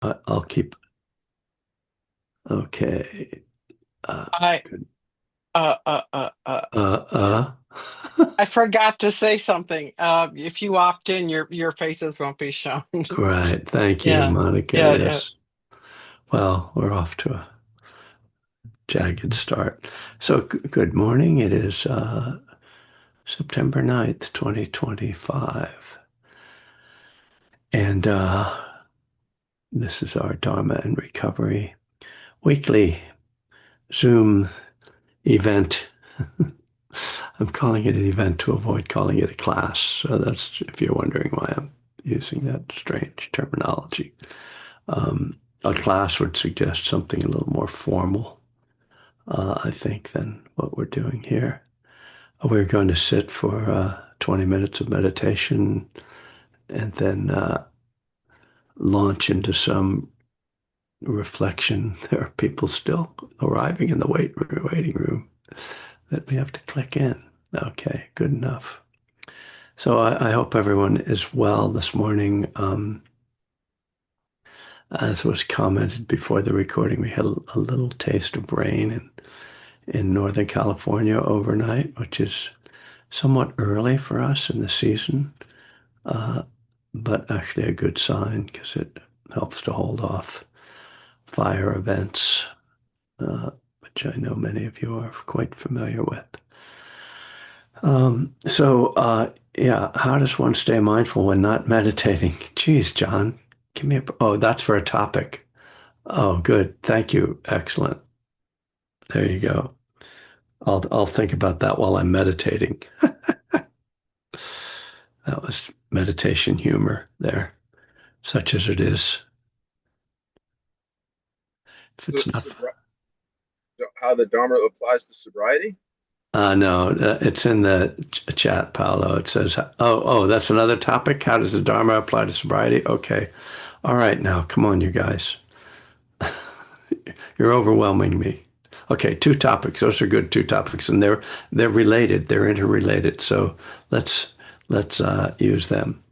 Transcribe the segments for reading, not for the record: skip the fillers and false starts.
I'll keep. Okay. I Good. uh uh uh uh Uh, uh. I forgot to say something. If you opt in, your faces won't be shown. Right. Thank you, Yeah, Monica. yeah, yeah. Yes. Well, we're off to a jagged start. So, good morning. It is September 9th, 2025. And this is our Dharma and Recovery weekly Zoom event. I'm calling it an event to avoid calling it a class. So that's if you're wondering why I'm using that strange terminology. A class would suggest something a little more formal, I think, than what we're doing here. We're going to sit for 20 minutes of meditation and then launch into some reflection. There are people still arriving in the waiting room that we have to click in. Okay, good enough. So I hope everyone is well this morning. As was commented before the recording, we had a little taste of rain in Northern California overnight, which is somewhat early for us in the season, uh, but actually a good sign because it helps to hold off fire events, which I know many of you are quite familiar with. Yeah, how does one stay mindful when not meditating? Geez, John, give me oh, that's for a topic. Oh, good. Thank you. Excellent. There you go. I'll think about that while I'm meditating. That was meditation humor there, such as it is. If So, it's not, how the Dharma applies to sobriety? no, it's in the chat, Paolo. It says, oh, that's another topic. How does the Dharma apply to sobriety? Okay. All right, now, come on, you guys. You're overwhelming me. Okay, two topics. Those are good two topics, and they're related. They're interrelated. So let's let's use them.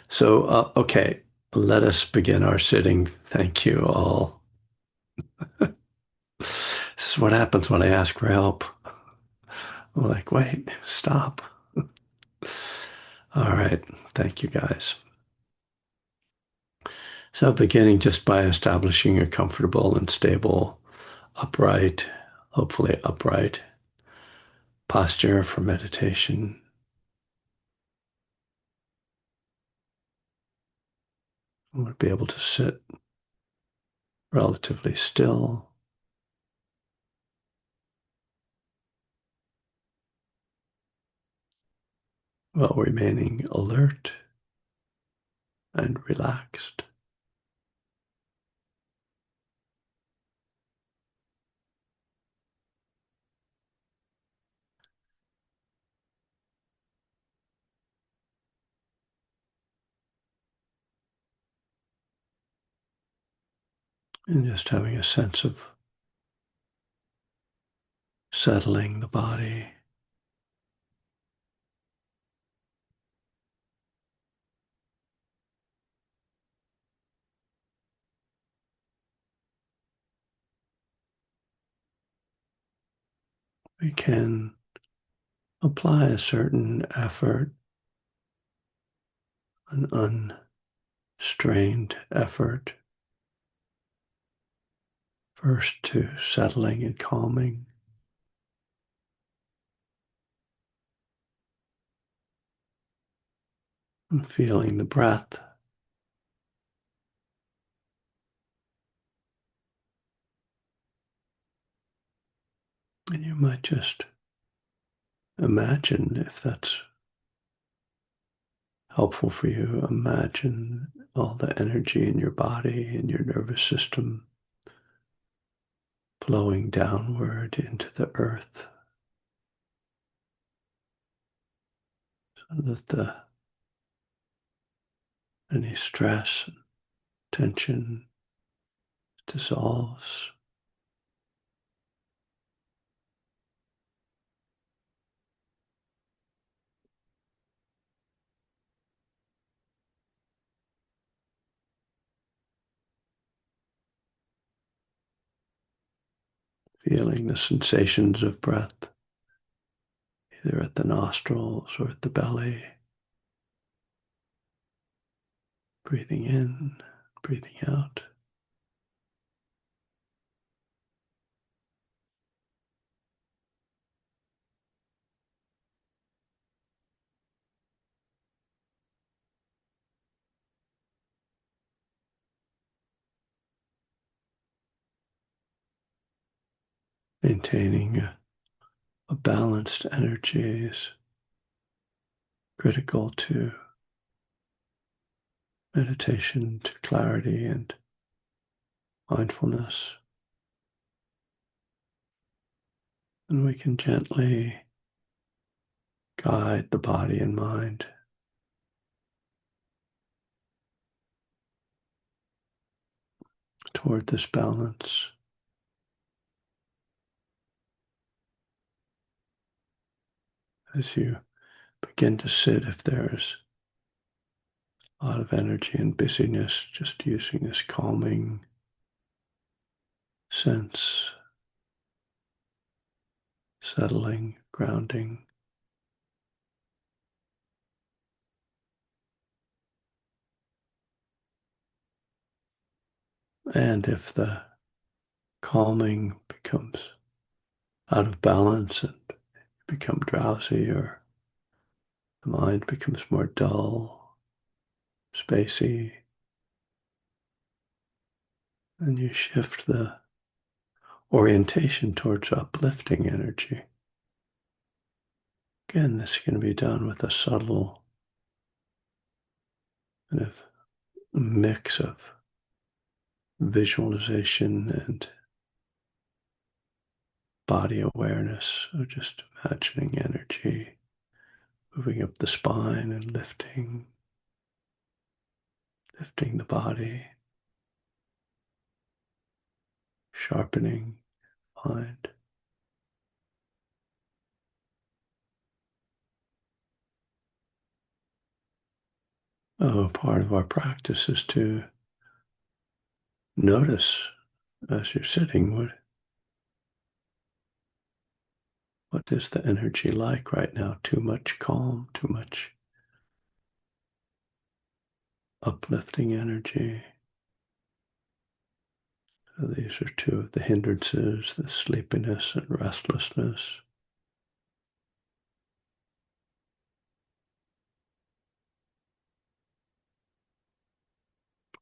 So okay, let us begin our sitting. Thank you all. This is what happens when I ask for help. I'm like, wait, stop. All right, thank you guys. So beginning just by establishing a comfortable and stable, upright, hopefully upright posture for meditation. I want to be able to sit relatively still while remaining alert and relaxed. And just having a sense of settling the body. We can apply a certain effort, an unstrained effort, first to settling and calming and feeling the breath. And you might just imagine, if that's helpful for you, imagine all the energy in your body and your nervous system flowing downward into the earth so that any stress, tension dissolves. feeling the sensations of breath, either at the nostrils or at the belly. Breathing in, breathing out. Maintaining a balanced energy is critical to meditation, to clarity and mindfulness. And we can gently guide the body and mind toward this balance. As you begin to sit, if there's a lot of energy and busyness, just using this calming sense, settling, grounding. And if the calming becomes out of balance and you become drowsy, or the mind becomes more dull, spacey, then you shift the orientation towards uplifting energy. Again, this can be done with a subtle kind of mix of visualization and body awareness. So just imagining energy moving up the spine and lifting the body, sharpening mind. Oh, part of our practice is to notice as you're sitting what is the energy like right now? Too much calm, too much uplifting energy. So these are two of the hindrances, the sleepiness and restlessness.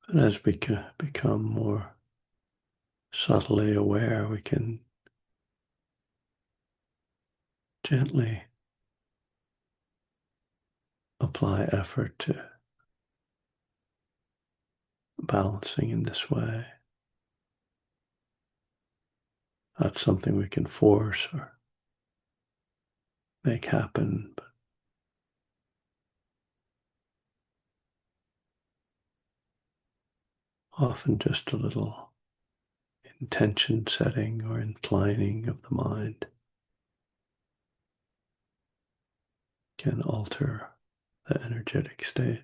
And as we become more subtly aware, we can gently apply effort to balancing in this way. Not something we can force or make happen, but often just a little intention setting or inclining of the mind can alter the energetic state.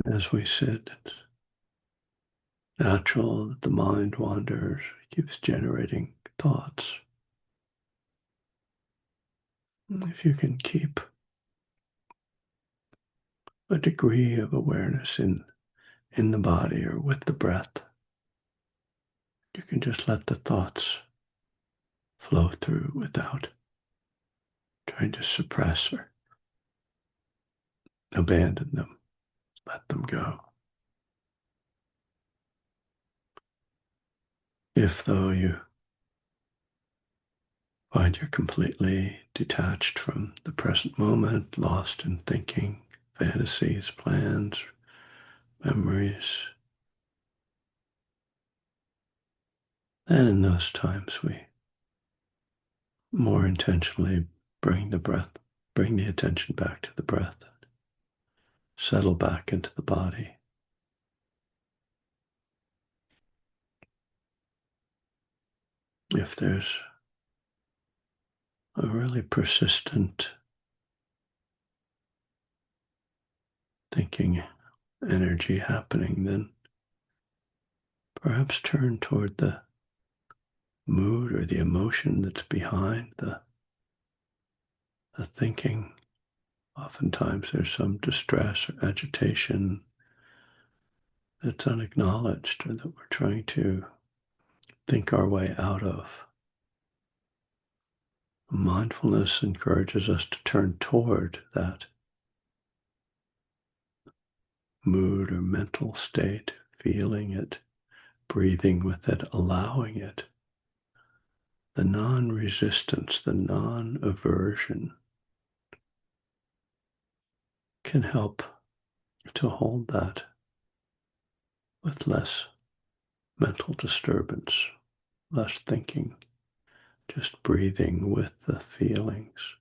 As we sit, it's natural that the mind wanders, keeps generating thoughts. If you can keep a degree of awareness in the body or with the breath, you can just let the thoughts flow through without trying to suppress or abandon them, let them go. If, though, you find you're completely detached from the present moment, lost in thinking, fantasies, plans, memories, then in those times we more intentionally bring the attention back to the breath, settle back into the body. If there's a really persistent thinking energy happening, then perhaps turn toward the mood or the emotion that's behind the thinking. Oftentimes there's some distress or agitation that's unacknowledged or that we're trying to think our way out of. Mindfulness encourages us to turn toward that mood or mental state, feeling it, breathing with it, allowing it. The non-resistance, the non-aversion can help to hold that with less mental disturbance, less thinking, just breathing with the feelings.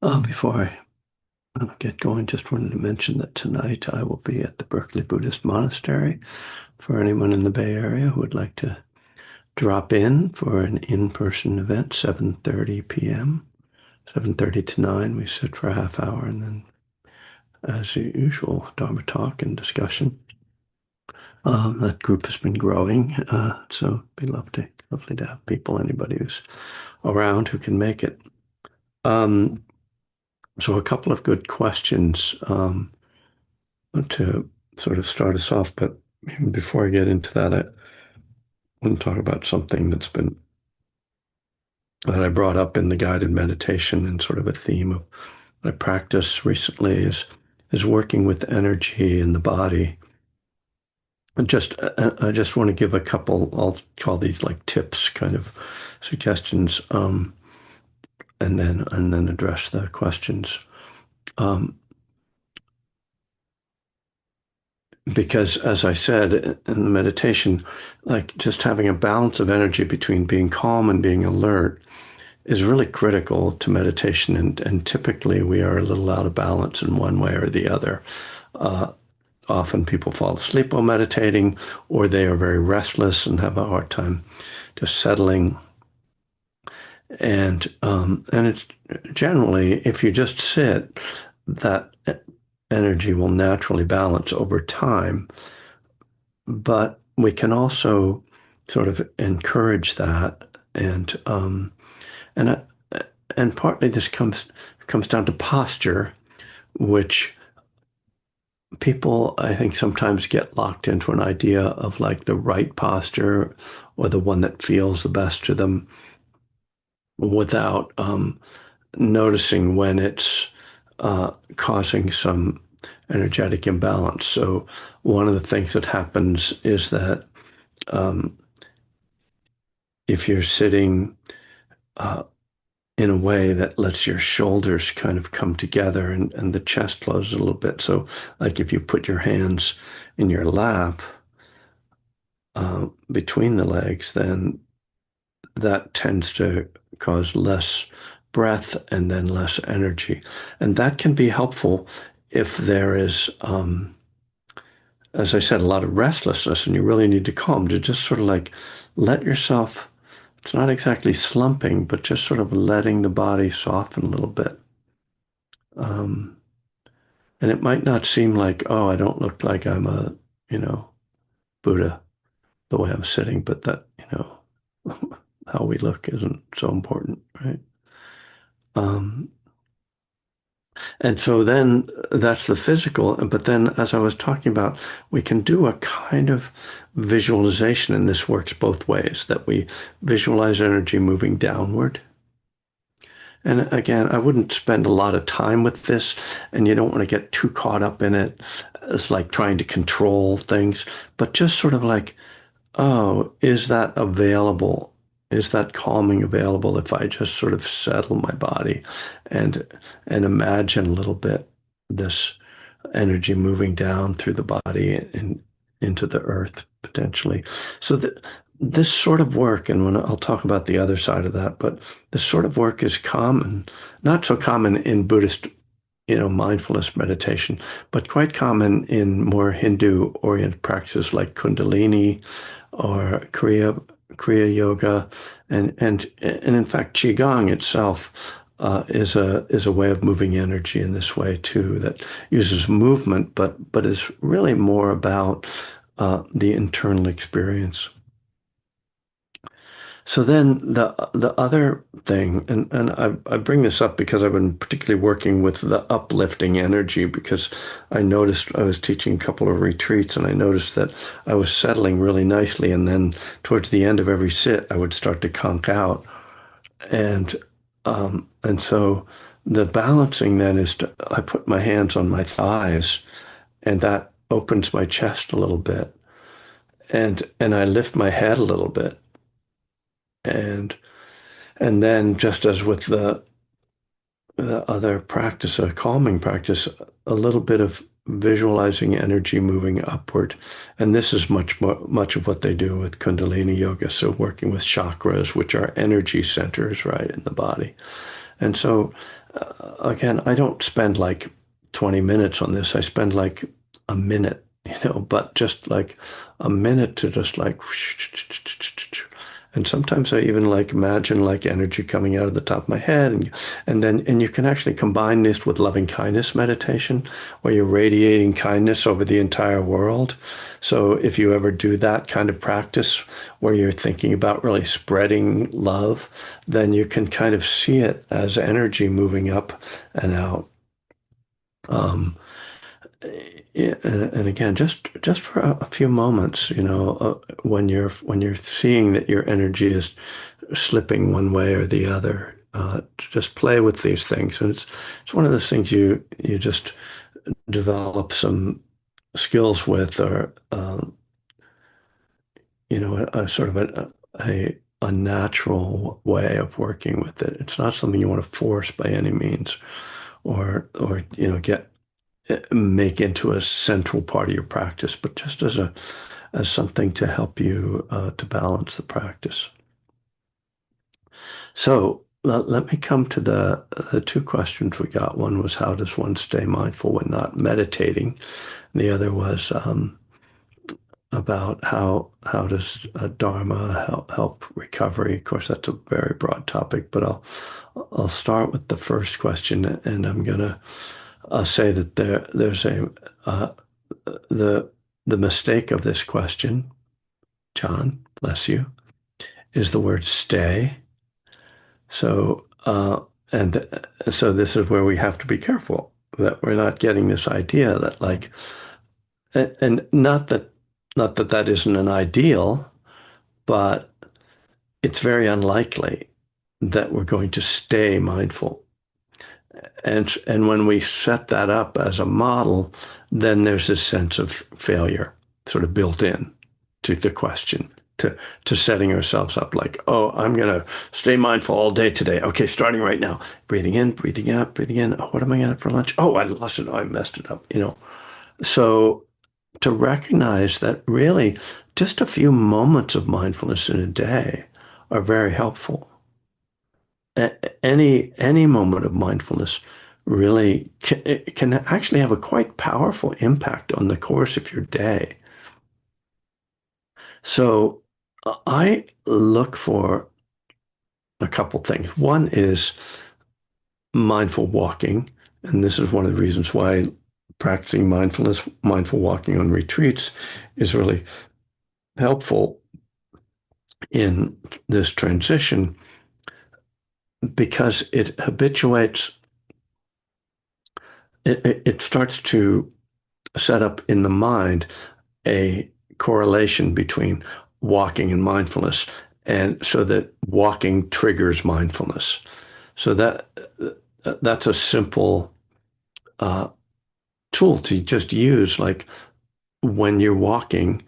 Before I get going, just wanted to mention that tonight I will be at the Berkeley Buddhist Monastery for anyone in the Bay Area who would like to drop in for an in-person event, 7:30 p.m. 7:30 to 9. We sit for a half hour and then, as usual, Dharma talk and discussion. That group has been growing, so it'd be lovely to have people, anybody who's around who can make it. Um, so a couple of good questions to sort of start us off, but even before I get into that, I want to talk about something that I brought up in the guided meditation, and sort of a theme of my practice recently is working with energy in the body. And I just want to give a couple, I'll call these like tips, kind of suggestions, and then address the questions. Um, because as I said in the meditation, like just having a balance of energy between being calm and being alert is really critical to meditation. And typically we are a little out of balance in one way or the other. Often people fall asleep while meditating, or they are very restless and have a hard time just settling. And it's generally, if you just sit, that energy will naturally balance over time. But we can also sort of encourage that, and and partly this comes down to posture, which people, I think, sometimes get locked into an idea of like the right posture or the one that feels the best to them without noticing when it's causing some energetic imbalance. So one of the things that happens is that um, if you're sitting uh, in a way that lets your shoulders kind of come together and the chest closes a little bit. So like if you put your hands in your lap between the legs, then that tends to cause less breath and then less energy. And that can be helpful if there is, as I said, a lot of restlessness and you really need to calm, to just sort of like let yourself, it's not exactly slumping, but just sort of letting the body soften a little bit. Um, and it might not seem like, oh, I don't look like I'm a, you know, Buddha the way I'm sitting, but that, how we look isn't so important, right? Um, And so then that's the physical. But then, as I was talking about, we can do a kind of visualization, and this works both ways, that we visualize energy moving downward. And again, I wouldn't spend a lot of time with this, and you don't want to get too caught up in it as like trying to control things, but just sort of like, oh, is that available? Is that calming available if I just sort of settle my body and and imagine a little bit this energy moving down through the body and into the earth potentially. So this sort of work, and when I'll talk about the other side of that, but this sort of work is common, not so common in Buddhist, mindfulness meditation, but quite common in more Hindu-oriented practices like Kundalini or Kriya Yoga, and in fact, Qigong itself is a way of moving energy in this way too, that uses movement, but is really more about the internal experience. So then the other thing, and I bring this up because I've been particularly working with the uplifting energy, because I noticed I was teaching a couple of retreats and I noticed that I was settling really nicely, and then towards the end of every sit I would start to conk out, and so the balancing then is I put my hands on my thighs, and that opens my chest a little bit, and I lift my head a little bit, and And then, just as with the other practice, a calming practice, a little bit of visualizing energy moving upward. And this is much of what they do with Kundalini Yoga. So working with chakras, which are energy centers, right, in the body. And so again, I don't spend like 20 minutes on this. I spend like a minute, but just like a minute to just like, and sometimes I even like imagine like energy coming out of the top of my head, and you can actually combine this with loving kindness meditation, where you're radiating kindness over the entire world. So if you ever do that kind of practice where you're thinking about really spreading love, then you can kind of see it as energy moving up and out. Um, yeah, and again, just for a few moments, when you're seeing that your energy is slipping one way or the other, to just play with these things, and it's one of those things you just develop some skills with, or a sort of a natural way of working with it. It's not something you want to force by any means, or get make into a central part of your practice, but just as something to help you to balance the practice. So let me come to the two questions we got. One was, how does one stay mindful when not meditating? And the other was about how does Dharma help recovery. Of course, that's a very broad topic, but I'll start with the first question, and I'm gonna say that there's a the the mistake of this question, John, bless you, is the word stay. So and so this is where we have to be careful that we're not getting this idea that like, and not that that isn't an ideal, but it's very unlikely that we're going to stay mindful. And when we set that up as a model, then there's a sense of failure sort of built in to the question, to setting ourselves up like, oh, I'm going to stay mindful all day today. Okay, starting right now. Breathing in, breathing out, breathing in. Oh, what am I going to have for lunch? Oh, I lost it. Oh, I messed it up. So to recognize that really just a few moments of mindfulness in a day are very helpful. Any moment of mindfulness really can actually have a quite powerful impact on the course of your day. So I look for a couple things. One is mindful walking, and this is one of the reasons why practicing mindfulness, mindful walking on retreats is really helpful in this transition, because it habituates, it starts to set up in the mind a correlation between walking and mindfulness, and so that walking triggers mindfulness. So that's a simple uh, tool to just use, like when you're walking,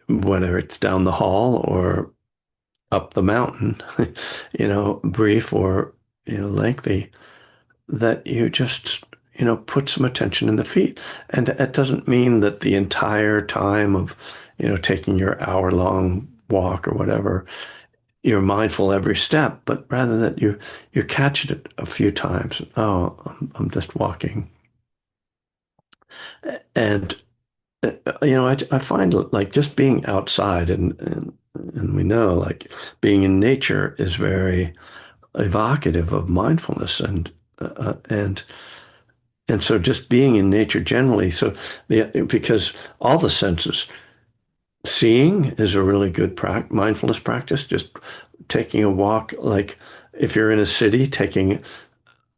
whether it's down the hall or up the mountain, brief or lengthy, that you just put some attention in the feet. And that doesn't mean that the entire time of taking your hour-long walk or whatever, you're mindful every step, but rather that you catch it a few times. Oh, I'm just walking. And I find like just being outside, and we know like being in nature is very evocative of mindfulness, and so just being in nature generally. So because all the senses, seeing is a really good mindfulness practice. Just taking a walk, like if you're in a city, taking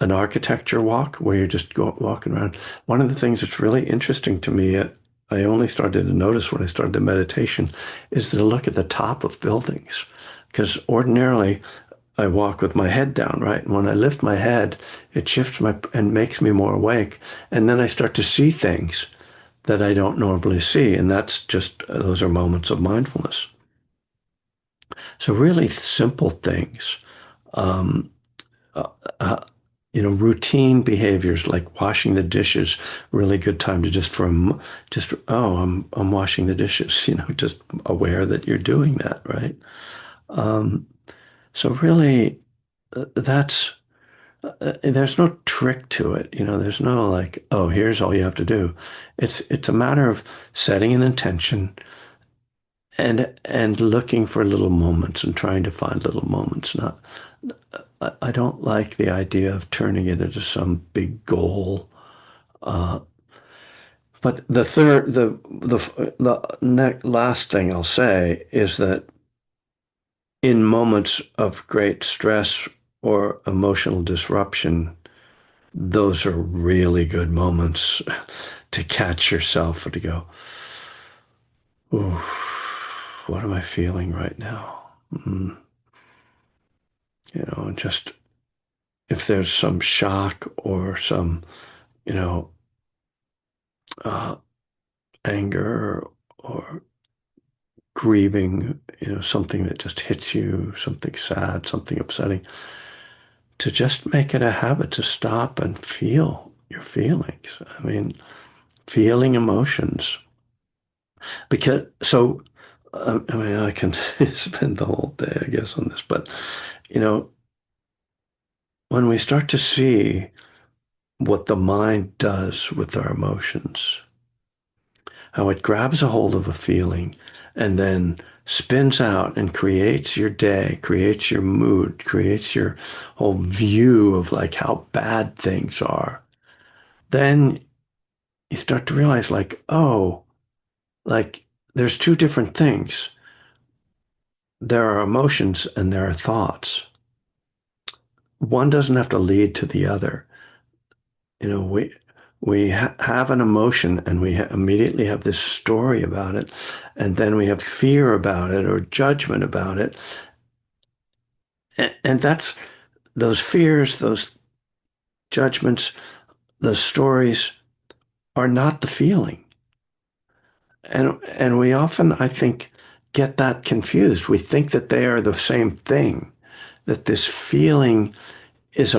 an architecture walk where you're just walking around. One of the things that's really interesting to me, I only started to notice when I started the meditation, is to look at the top of buildings. Because ordinarily I walk with my head down, right? And when I lift my head, it shifts and makes me more awake. And then I start to see things that I don't normally see. And that's just, those are moments of mindfulness. So really simple things. Um, uh, uh, routine behaviors like washing the dishes, really good time to oh, I'm washing the dishes, just aware that you're doing that, right? Um, so really, that's there's no trick to it. There's no like, oh, here's all you have to do. It's a matter of setting an intention and looking for little moments and trying to find little moments. Not, I don't like the idea of turning it into some big goal. Uh, but the last thing I'll say is that in moments of great stress or emotional disruption, those are really good moments to catch yourself and to go, ooh, what am I feeling right now? Mm, just if there's some shock or some, you know, uh, anger or grieving, something that just hits you, something sad, something upsetting, to just make it a habit to stop and feel your feelings. I mean, feeling emotions. I mean, I can spend the whole day, I guess, on this, but, you know, when we start to see what the mind does with our emotions, how it grabs a hold of a feeling and then spins out and creates your day, creates your mood, creates your whole view of like how bad things are, then you start to realize like, oh, like there's two different things. There are emotions and there are thoughts. One doesn't have to lead to the other. We have an emotion and immediately have this story about it, and then we have fear about it or judgment about it, and that's those fears, those judgments, those stories are not the feeling, and we often, I think, get that confused. We think that they are the same thing, that this feeling is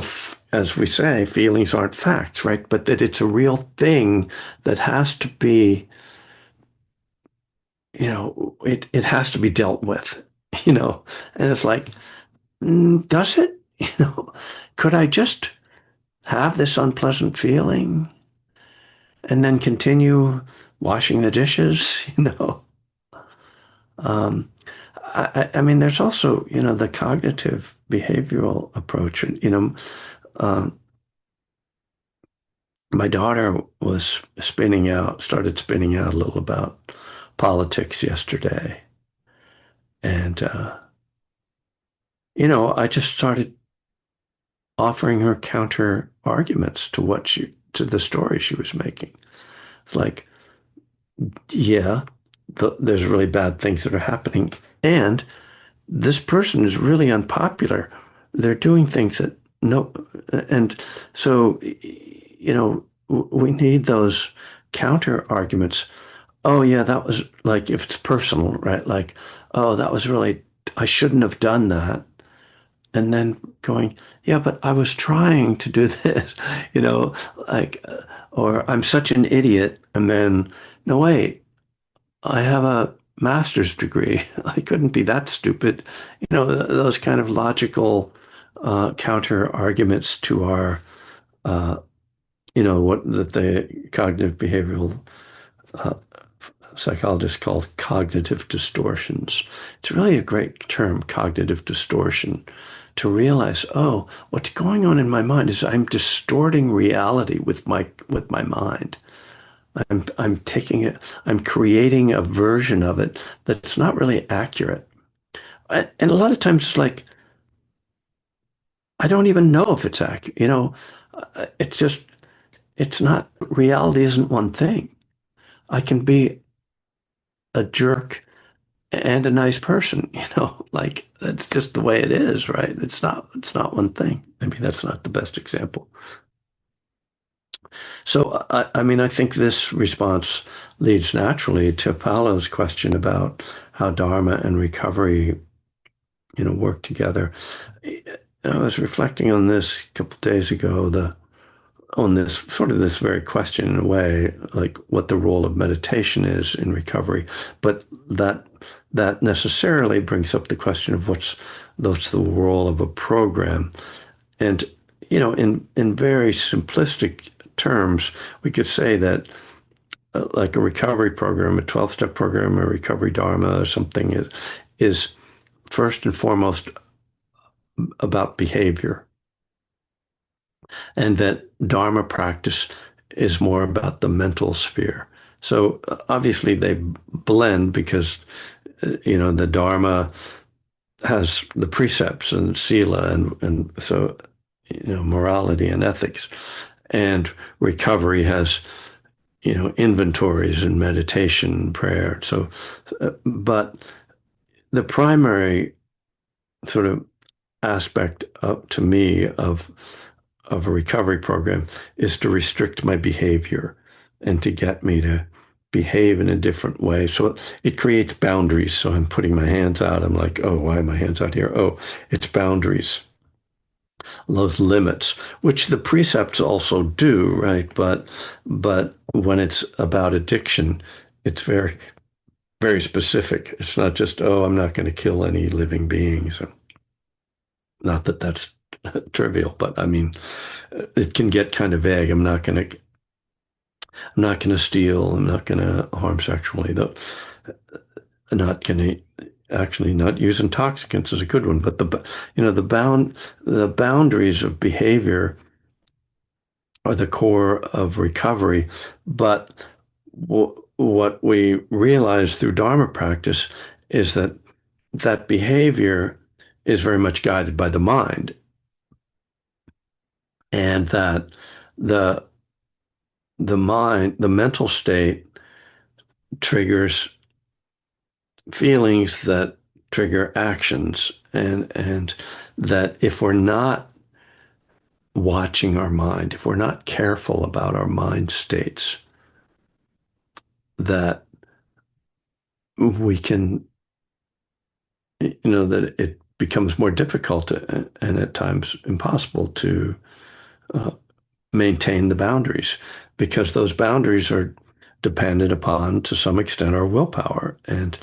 as we say, feelings aren't facts, right? But that it's a real thing that has to be, it has to be dealt with, you know, and it's like, does it? Could I just have this unpleasant feeling and then continue washing the dishes? Um, I mean, there's also, the cognitive behavioral approach. Um, my daughter started spinning out a little about politics yesterday. And, I just started offering her counter arguments to the story she was making. It's like, yeah, there's really bad things that are happening. And this person is really unpopular. They're doing things that no, and so, we need those counter arguments. Oh yeah, that was like, if it's personal, right? Like, oh, that was really, I shouldn't have done that. And then going, yeah, but I was trying to do this, you know, like, or I'm such an idiot. And then, no, wait, I have a master's degree. I couldn't be that stupid. Those kind of logical counter arguments to our, uh, what that the cognitive behavioral uh, psychologists call cognitive distortions. It's really a great term, cognitive distortion, to realize, oh, what's going on in my mind is I'm distorting reality with my mind. I'm taking it, I'm creating a version of it that's not really accurate. And a lot of times it's like, I don't even know if it's accurate. It's just, it's not, reality isn't one thing. I can be a jerk and a nice person, like that's just the way it is, right? It's not one thing. Maybe that's not the best example. So I mean, I think this response leads naturally to Paolo's question about how Dharma and recovery, work together. I was reflecting on this a couple of days ago, on this sort of this very question in a way, like what the role of meditation is in recovery, but that necessarily brings up the question of what's the role of a program. And in very simplistic terms, we could say that like a recovery program, a 12-step program, a recovery dharma or something is first and foremost about behavior, and that dharma practice is more about the mental sphere. So obviously they blend because the dharma has the precepts and sila and so morality and ethics, and recovery has inventories and meditation and prayer. So, but the primary sort of aspect up to me of a recovery program is to restrict my behavior and to get me to behave in a different way. So it creates boundaries. So I'm putting my hands out. I'm like, oh, why are my hands out here? Oh, it's boundaries, those limits, which the precepts also do, right? But when it's about addiction, it's very, very specific. It's not just, oh, I'm not going to kill any living beings. Not that that's trivial, but I mean, it can get kind of vague. I'm not gonna steal. I'm not gonna harm sexually. Though, not gonna actually not use intoxicants is a good one. But the boundaries of behavior are the core of recovery. But what we realize through Dharma practice is that behavior is very much guided by the mind, and that the the mental state triggers feelings that trigger actions, and that if we're not watching our mind, if we're not careful about our mind states, that we can, that it becomes more difficult and at times impossible to uh, maintain the boundaries, because those boundaries are dependent upon, to some extent, our willpower, and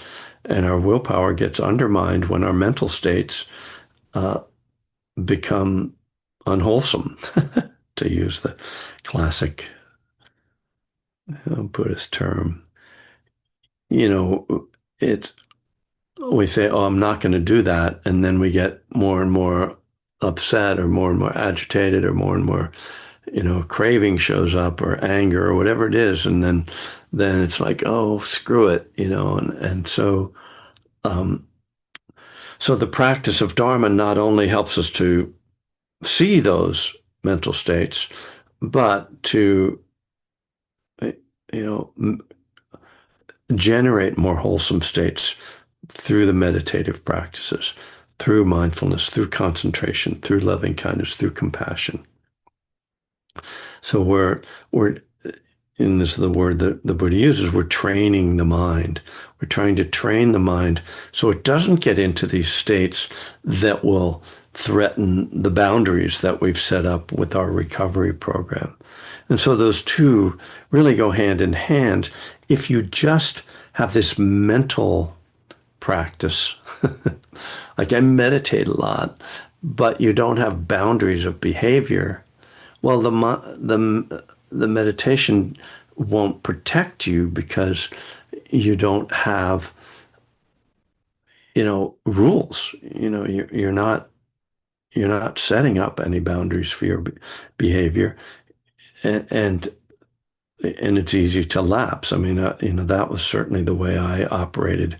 our willpower gets undermined when our mental states uh, become unwholesome, to use the classic Buddhist term. You know, it's we say, "Oh, I'm not going to do that," and then we get more and more upset, or more and more agitated, or more and more craving shows up, or anger, or whatever it is, and then it's like, oh, screw it, and um, so the practice of Dharma not only helps us to see those mental states, but to generate more wholesome states through the meditative practices, through mindfulness, through concentration, through loving kindness, through compassion. So we're and this is the word that the Buddha uses, we're training the mind. We're trying to train the mind so it doesn't get into these states that will threaten the boundaries that we've set up with our recovery program. And so those two really go hand in hand. If you just have this mental practice, like I meditate a lot, but you don't have boundaries of behavior, well, the meditation won't protect you because you don't have, rules. You're not setting up any boundaries for your behavior, and and it's easy to lapse. I mean, that was certainly the way I operated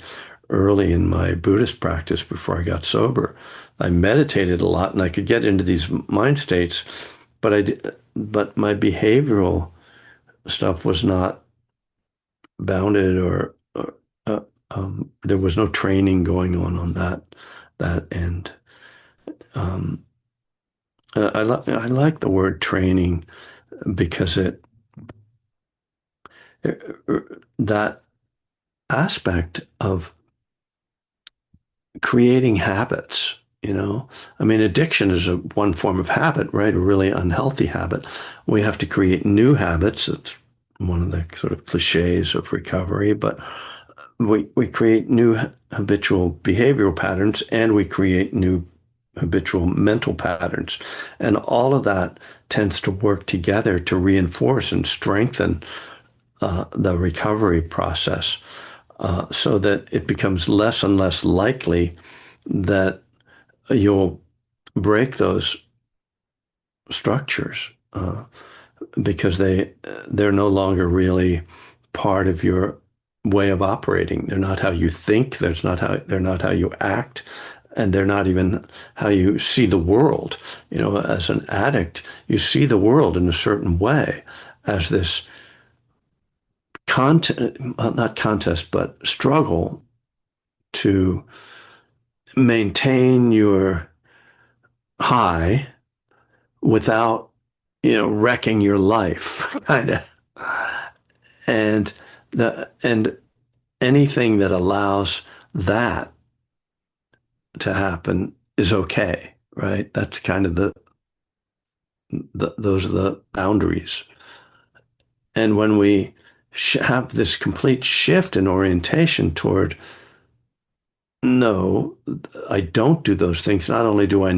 early in my Buddhist practice before I got sober. I meditated a lot and I could get into these mind states, but my behavioral stuff was not bounded, or there was no training going on that end. Um, I like the word training because that aspect of creating habits. I mean, addiction is one form of habit, right? A really unhealthy habit. We have to create new habits. It's one of the sort of cliches of recovery, but we create new habitual behavioral patterns, and we create new habitual mental patterns. And all of that tends to work together to reinforce and strengthen the recovery process so that it becomes less and less likely that you'll break those structures because they're no longer really part of your way of operating. They're not how you think. They're not how you act, and they're not even how you see the world. You know, as an addict, you see the world in a certain way, as this not contest, but struggle to maintain your high without, wrecking your life, kind of. And and anything that allows that to happen is okay, right? That's kind of those are the boundaries. And when we have this complete shift in orientation toward, no, I don't do those things. Not only do I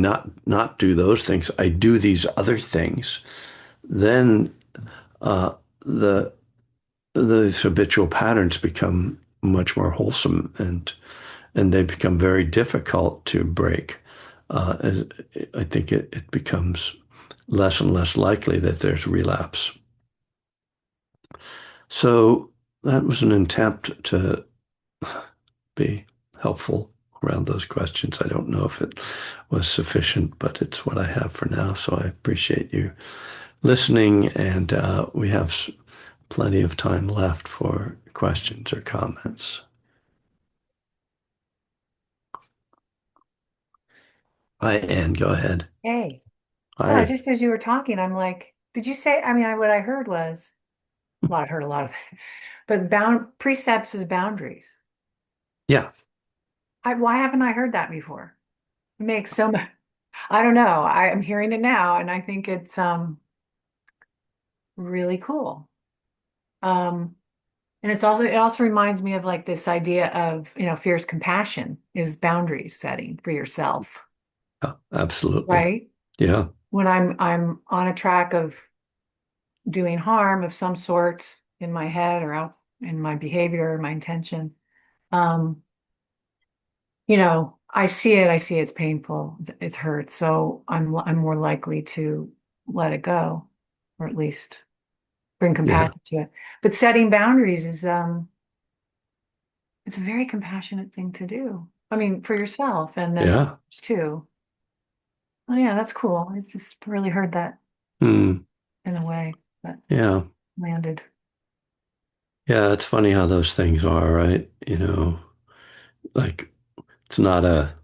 not do those things, I do these other things. Then uh, the those habitual patterns become much more wholesome, and they become very difficult to break. As I think it becomes less and less likely that there's relapse. So that was an attempt to be helpful around those questions. I don't know if it was sufficient, but it's what I have for now. So I appreciate you listening, and we have plenty of time left for questions or comments. Hi, Anne, go ahead. Hey, yeah, Hi. just as you were talking, I'm like, did you say, I mean, what I heard was, well, I heard a lot of, but precepts is boundaries. Yeah, Why haven't I heard that before? It makes so much, I don't know. I'm hearing it now and I think it's really cool. Um, and it also reminds me of like this idea of, fierce compassion is boundaries setting for yourself, yeah, absolutely. right? Yeah, When I'm on a track of doing harm of some sort in my head or out in my behavior or my intention. Um, I see it's painful, it hurts. So I'm more likely to let it go, or at least bring yeah, compassion to it. But setting boundaries is it's a very compassionate thing to do. I mean, for yourself and then yeah, others too. Oh yeah, that's cool. I just really heard that hmm, in a way that yeah, landed. yeah. It's funny how those things are, right? Like it's not a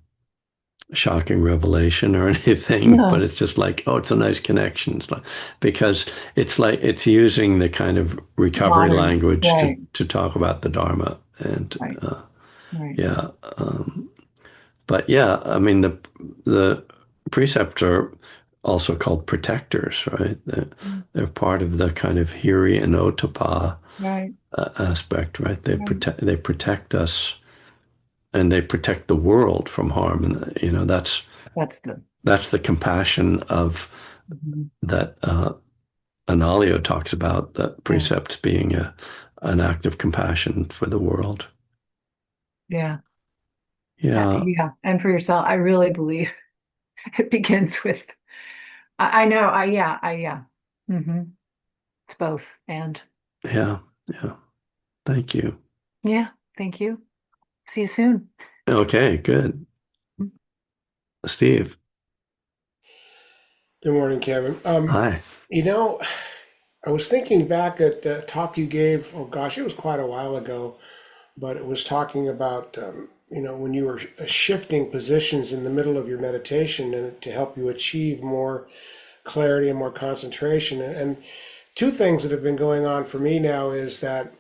shocking revelation or anything, but No, it's just like, oh, it's a nice connection. Because it's like it's using the kind of recovery modern. language Right, to talk about the Dharma. And right, right. yeah, but yeah, I mean the precepts are also called protectors, right? They're part of the kind of hiri and otapa Right, aspect, right? right. They protect us, and they protect the world from harm, and That's the that's the compassion of mhm. that Analio talks about, that Yeah, precepts being an act of compassion for the world. yeah, Yeah, yeah. And for yourself, I really believe it begins with I know, yeah. hmm It's both. And yeah, yeah. Thank you. yeah, thank you. See you soon. Okay, good. Steve, Good morning, Kevin. hi. You know, I was thinking back at the talk you gave. Oh gosh, it was quite a while ago, but it was talking about when you were shifting positions in the middle of your meditation and to help you achieve more clarity and more concentration. And two things that have been going on for me now is that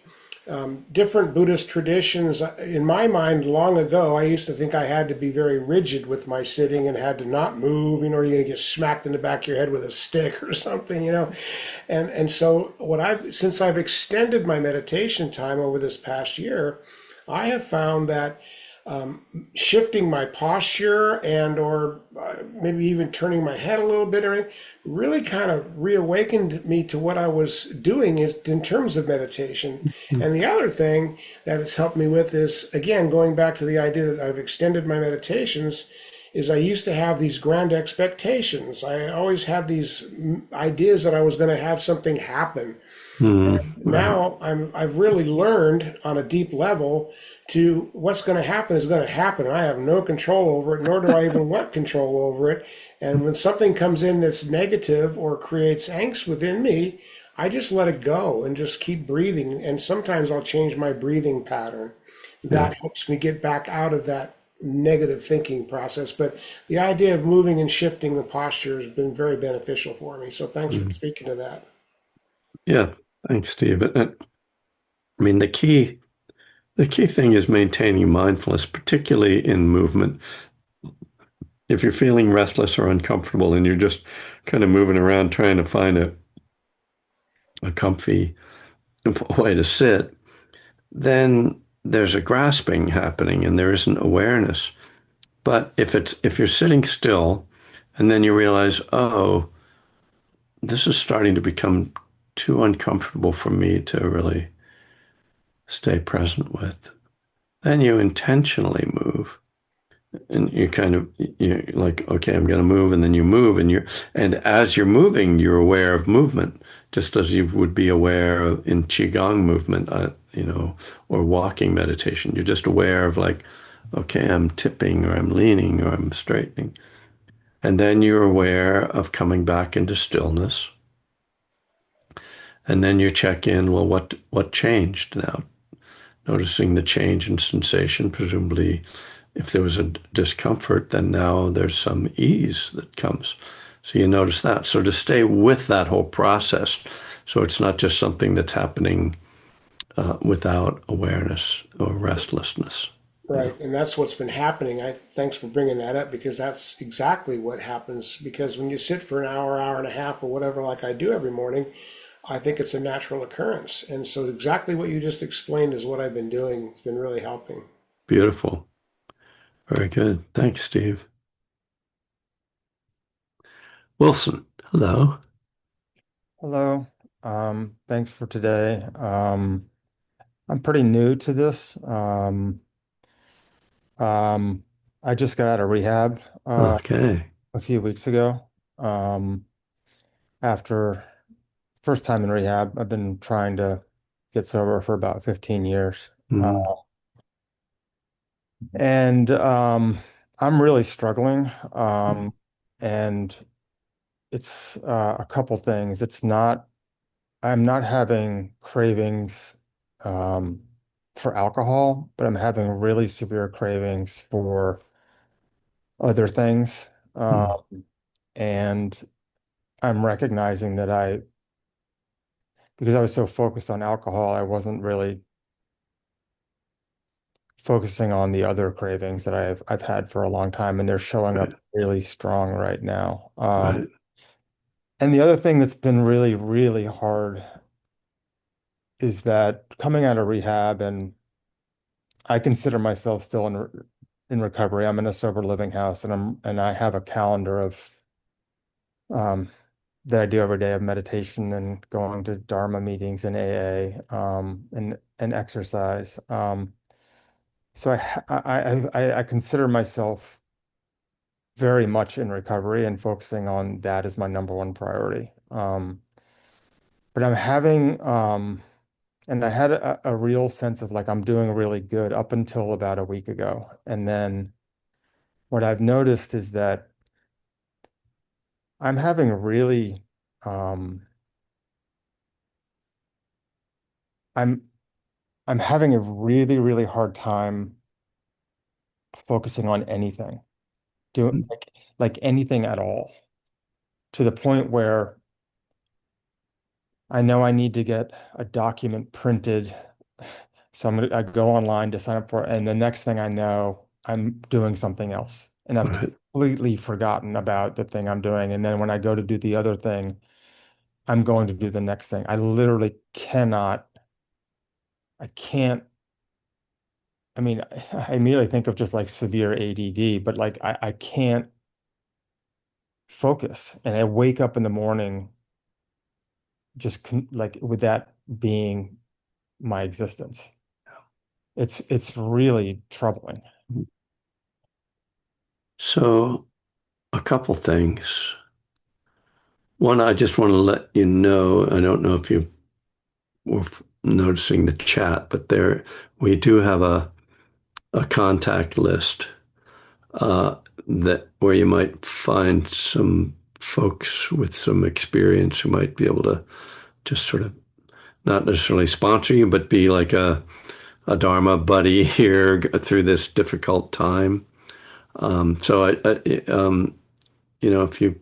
different Buddhist traditions. In my mind, long ago, I used to think I had to be very rigid with my sitting and had to not move. Or you're going to get smacked in the back of your head with a stick or something. And so since I've extended my meditation time over this past year, I have found that shifting my posture and or maybe even turning my head a little bit or really kind of reawakened me to what I was doing is in terms of meditation. Mm. And the other thing that it's helped me with is, again, going back to the idea that I've extended my meditations, is I used to have these grand expectations. I always had these ideas that I was going to have something happen. Right. Now I've really learned on a deep level to what's going to happen is going to happen. I have no control over it, nor do I even want control over it. And when something comes in that's negative or creates angst within me, I just let it go and just keep breathing. And sometimes I'll change my breathing pattern. Yeah. That helps me get back out of that negative thinking process. But the idea of moving and shifting the posture has been very beneficial for me. So thanks for Mm. speaking to that. Yeah. Thanks, Steve. I mean, the key thing is maintaining mindfulness, particularly in movement. If you're feeling restless or uncomfortable and you're just kind of moving around trying to find a comfy way to sit, then there's a grasping happening and there isn't awareness. But if you're sitting still and then you realize, oh, this is starting to become too uncomfortable for me to really stay present with, then you intentionally move. And you kind of you're like, okay, I'm going to move, and then you move, and as you're moving, you're aware of movement, just as you would be aware of in qigong movement, or walking meditation. You're just aware of like, okay, I'm tipping, or I'm leaning, or I'm straightening, and then you're aware of coming back into stillness, and then you check in. Well, what changed now? Noticing the change in sensation, presumably if there was a discomfort, then now there's some ease that comes. So you notice that. So to stay with that whole process, so it's not just something that's happening without awareness or restlessness. Yeah, Right, and that's what's been happening. I thanks for bringing that up because that's exactly what happens. Because when you sit for an hour, hour and a half, or whatever, like I do every morning, I think it's a natural occurrence. And so, exactly what you just explained is what I've been doing. It's been really helping. beautiful. Very good. Thanks, Steve. Wilson, hello. Hello. Thanks for today. I'm pretty new to this. Um, I just got out of rehab Okay. a few weeks ago. Um, after first time in rehab, I've been trying to get sober for about 15 years. Mm, And I'm really struggling. And it's a couple things. I'm not having cravings um, for alcohol, but I'm having really severe cravings for other things. mm, And I'm recognizing that because I was so focused on alcohol, I wasn't really focusing on the other cravings that I've had for a long time, and they're showing right, up really strong right now. right. And the other thing that's been really, really hard is that coming out of rehab, and I consider myself still in recovery. I'm in a sober living house, and I have a calendar of um, that I do every day of meditation and going to Dharma meetings and AA and exercise. So I consider myself very much in recovery and focusing on that as my number one priority. But I'm having and I had a real sense of like I'm doing really good up until about a week ago, and then what I've noticed is that I'm having um I'm I'm having a really, really hard time focusing on anything, do Mm, like anything at all, to the point where I know I need to get a document printed. So I go online to sign up for it, and the next thing I know, I'm doing something else. And I've right. completely forgotten about the thing I'm doing. And then when I go to do the other thing, I'm going to do the next thing. I literally cannot, I can't I mean, I immediately think of just like severe ADD, but like I can't focus. And I wake up in the morning just like with that being my existence. It's really troubling. So, a couple things. One, I just want to let you know, I don't know if you were noticing the chat, but there we do have a contact list uh, that where you might find some folks with some experience who might be able to just sort of not necessarily sponsor you, but be like a Dharma buddy here through this difficult time. So if you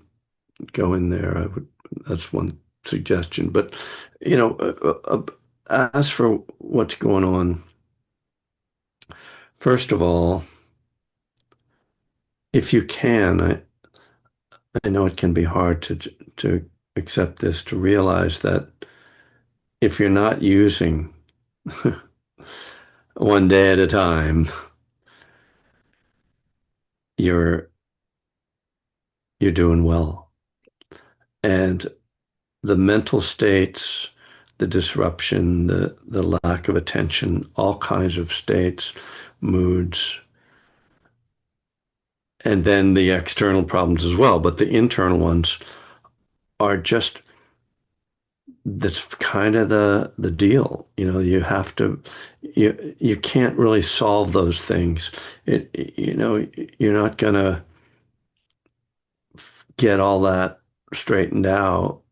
go in there, I would. That's one suggestion. But you know, as for what's going on, first of all, if you can, I know it can be hard to accept this, to realize that if you're not using one day at a time, you're you're doing well. And the mental states, the disruption, the lack of attention, all kinds of states, moods, and then the external problems as well. But the internal ones are just that's kind of the deal. You have to you can't really solve those things. You're not gonna get all that straightened out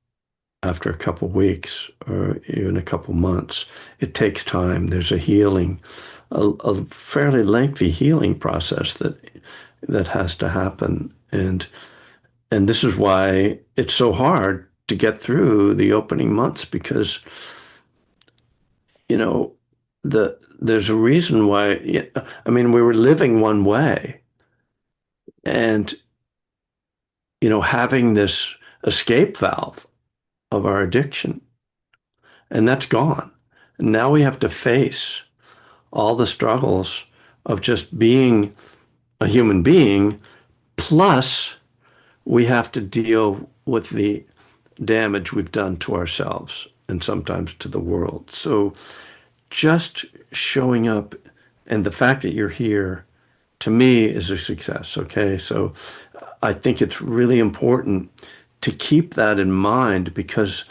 after a couple weeks or even a couple months. It takes time. There's a fairly lengthy healing process that has to happen. And this is why it's so hard to get through the opening months because, you know, there's a reason why, I mean, we were living one way and, having this escape valve of our addiction, and that's gone. And now we have to face all the struggles of just being a human being, plus we have to deal with the damage we've done to ourselves and sometimes to the world. So just showing up and the fact that you're here to me is a success. Okay. So I think it's really important to keep that in mind because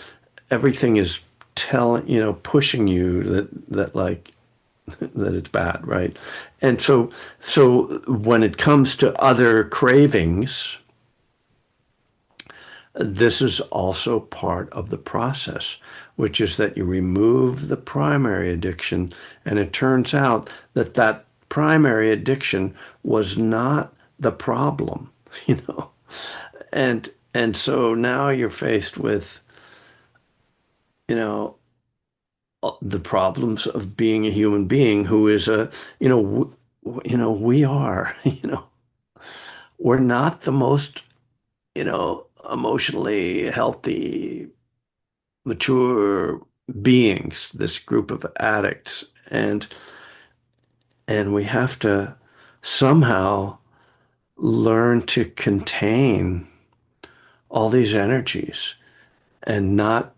everything is pushing you that like that it's bad, right? And so when it comes to other cravings, this is also part of the process, which is that you remove the primary addiction, and it turns out that that primary addiction was not the problem, you know. And so now you're faced with, you know, the problems of being a human being who is we are, we're not the most, emotionally healthy, mature beings, this group of addicts. And we have to somehow learn to contain all these energies and not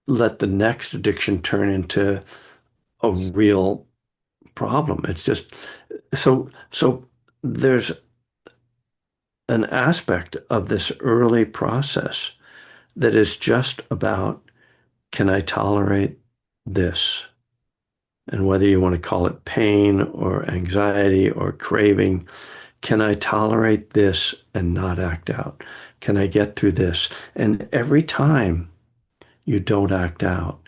let the next addiction turn into a real problem. It's just so there's an aspect of this early process that is just about, can I tolerate this? And whether you want to call it pain or anxiety or craving, can I tolerate this and not act out? Can I get through this? And every time you don't act out,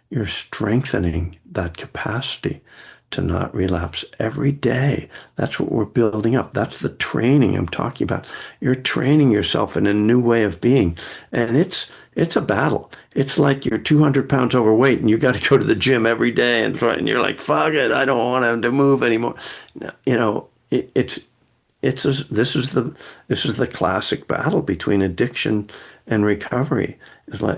you're strengthening that capacity to not relapse every day. That's what we're building up. That's the training I'm talking about. You're training yourself in a new way of being. And it's a battle. It's like you're 200 pounds overweight and you got to go to the gym every day and you're like, fuck it, I don't want to move anymore. This is the classic battle between addiction and recovery.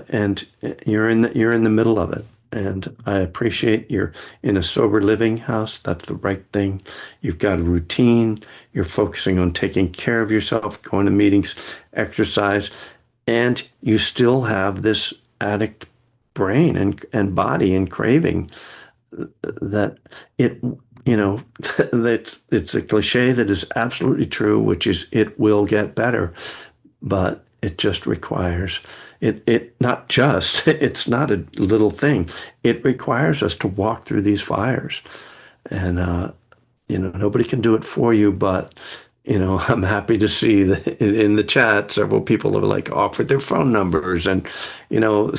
And you're in the middle of it. And I appreciate you're in a sober living house. That's the right thing. You've got a routine. You're focusing on taking care of yourself, going to meetings, exercise, and you still have this addict brain and body and craving that it, you know, that it's a cliche that is absolutely true, which is it will get better, but it just requires it not just it's not a little thing. It requires us to walk through these fires, and nobody can do it for you, but I'm happy to see that in the chat several people have like offered their phone numbers, and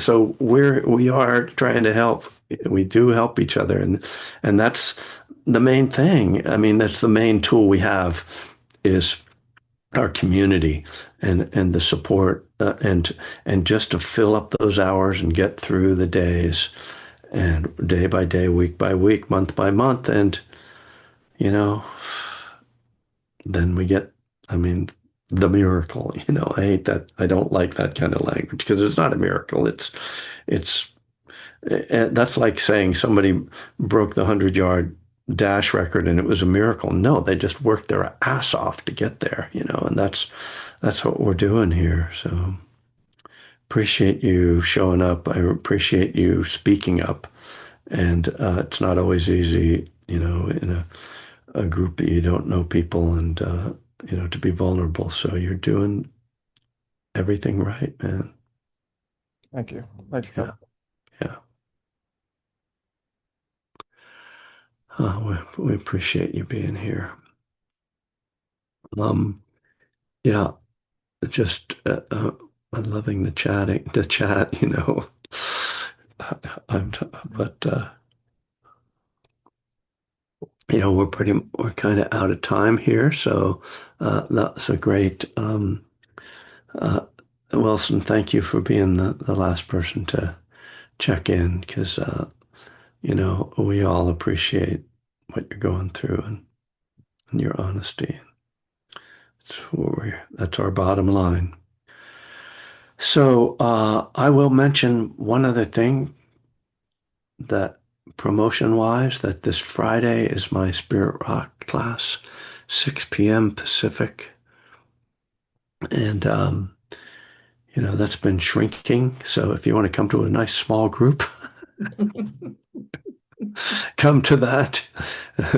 so we are trying to help. We do help each other, and that's the main thing. I mean, that's the main tool we have is our community and the support, and just to fill up those hours and get through the days, and day by day, week by week, month by month, and you know then we get, I mean, the miracle. I hate that. I don't like that kind of language because it's not a miracle. It's that's like saying somebody broke the 100-yard dash record and it was a miracle. No, they just worked their ass off to get there, and that's what we're doing here. So appreciate you showing up. I appreciate you speaking up. And it's not always easy, in a group that you don't know people, and to be vulnerable. So you're doing everything right, man. Thank you. Thanks, Yeah, Kevin. yeah. We appreciate you being here. Yeah, just I'm loving the chat. But we're kind of out of time here, so that's a great. Uh, Wilson, thank you for being the last person to check in, because we all appreciate what you're going through, and your honesty. That's our bottom line. So I will mention one other thing, that promotion wise, that this Friday is my Spirit Rock class, 6 p.m. Pacific. And that's been shrinking. So if you want to come to a nice small group, come to that.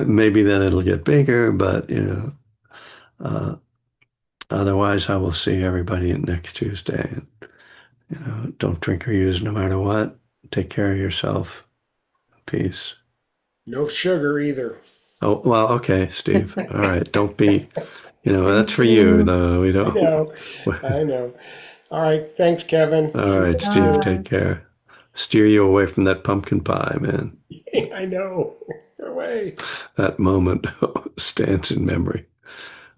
Maybe then it'll get bigger, but uh, otherwise I will see everybody next Tuesday. And, don't drink or use no matter what. Take care of yourself. Peace. No sugar either. Oh, well, okay, Steve. All right. Don't be, that's Thank for you, you. though. We I don't. know. I know. All right. Thanks, Kevin. All See you right, next Steve, year. Bye. take care. Steer you away from that pumpkin pie, man. I know. Go away. That moment stands in memory.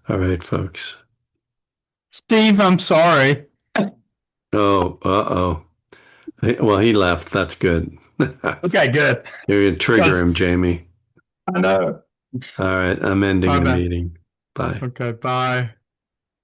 All right, folks. Steve, I'm sorry. Oh, uh-oh. Well, he left. That's good. Okay, good. You're going to trigger Because him, Jamie. I know. All right, I'm ending My the bad. meeting. Bye. Okay, bye.